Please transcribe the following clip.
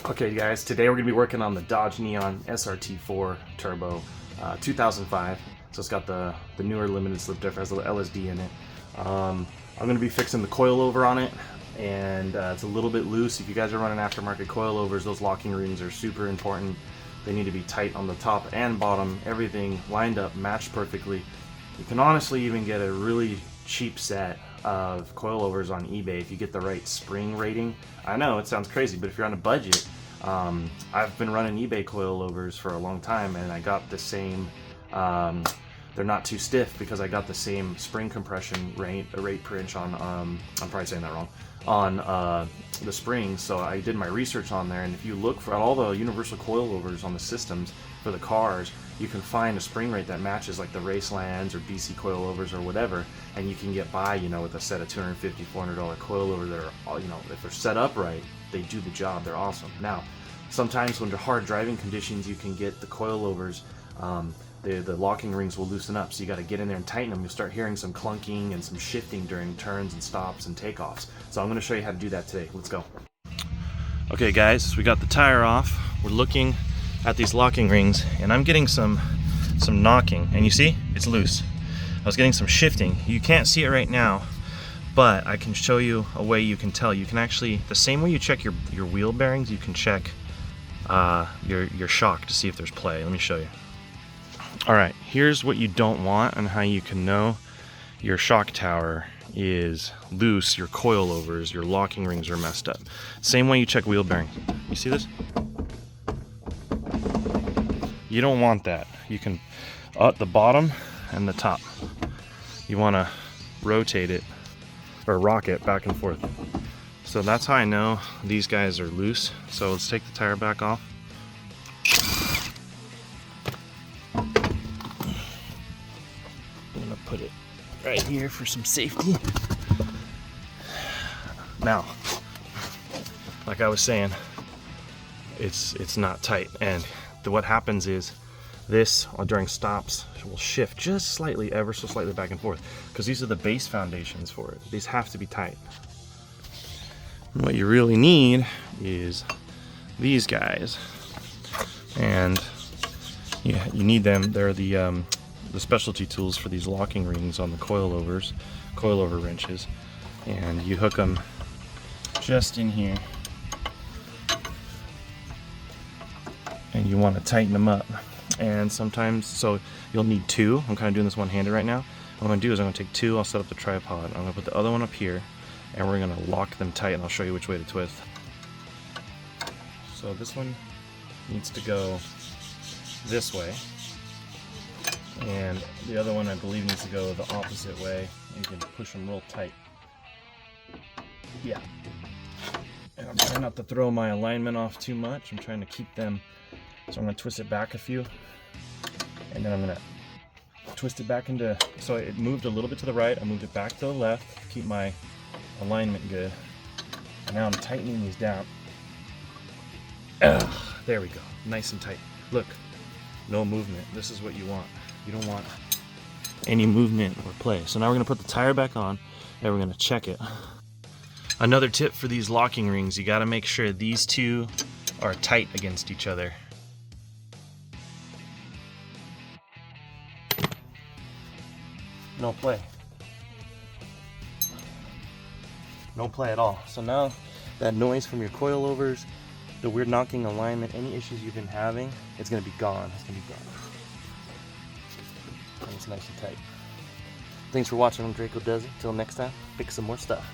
Okay guys, today we're going to be working on the Dodge Neon SRT4 Turbo 2005. So it's got the newer limited slip diff, has a little LSD in it. I'm going to be fixing the coilover on it, and it's a little bit loose. If you guys are running aftermarket coilovers, those locking rings are super important. They need to be tight on the top and bottom, everything lined up, matched perfectly. You can honestly even get a really cheap set of coilovers on eBay if you get the right spring rating. I know it sounds crazy, but if you're on a budget, I've been running eBay coilovers for a long time, and I got the same. They're not too stiff because I got the same spring compression rate per inch on. I'm probably saying that wrong. On the springs, so I did my research on there, and if you look for all the universal coilovers on the systems for the cars, you can find a spring rate that matches like the Racelands or BC coilovers or whatever, and you can get by, with a set of $250, $400 coilovers that are, if they're set up right, they do the job. They're awesome. Now, sometimes under hard driving conditions, you can get the coilovers. The locking rings will loosen up, so you got to get in there and tighten them. You'll start hearing some clunking and some shifting during turns and stops and takeoffs. So I'm going to show you how to do that today. Let's go. Okay guys, we got the tire off. We're looking at these locking rings, and I'm getting some knocking, and you see it's loose. I was getting some shifting. You can't see it right now, but I can show you a way you can tell. You can actually, the same way you check your wheel bearings, you can check your shock to see if there's play. Let me show you. Alright, here's what you don't want and how you can know your shock tower is loose, your coilovers, your locking rings are messed up. Same way you check wheel bearings. You see this? You don't want that. You can, at the bottom and the top, you want to rotate it or rock it back and forth. So that's how I know these guys are loose. So let's take the tire back off. I'm gonna put it right here for some safety. Now, like I was saying, it's not tight, and what happens is this during stops will shift just slightly, ever so slightly back and forth, because these are the base foundations for it. These have to be tight. And what you really need is these guys, and you need them. They're the specialty tools for these locking rings on the coilovers, coilover wrenches, and you hook them just in here, and you want to tighten them up. And sometimes, so you'll need two. I'm kind of doing this one-handed right now. What I'm going to do is I'm going to take two, I'll set up the tripod, I'm going to put the other one up here, and we're going to lock them tight, and I'll show you which way to twist. So this one needs to go this way, and the other one I believe needs to go the opposite way, and you can push them real tight. Yeah. And I'm trying not to throw my alignment off too much. I'm trying to keep them, so I'm going to twist it back a few, and then I'm going to twist it back into, so it moved a little bit to the right, I moved it back to the left, keep my alignment good, and now I'm tightening these down. Ugh, there we go, nice and tight. Look, no movement. This is what you want. You don't want any movement or play. So now we're going to put the tire back on, and we're going to check it. Another tip for these locking rings, you got to make sure these two are tight against each other. No play. No play at all. So now that noise from your coilovers, the weird knocking, alignment, any issues you've been having, it's going to be gone. It's going to be gone. And it's nice and tight. Thanks for watching. I'm Draco Does It. Till next time, pick some more stuff.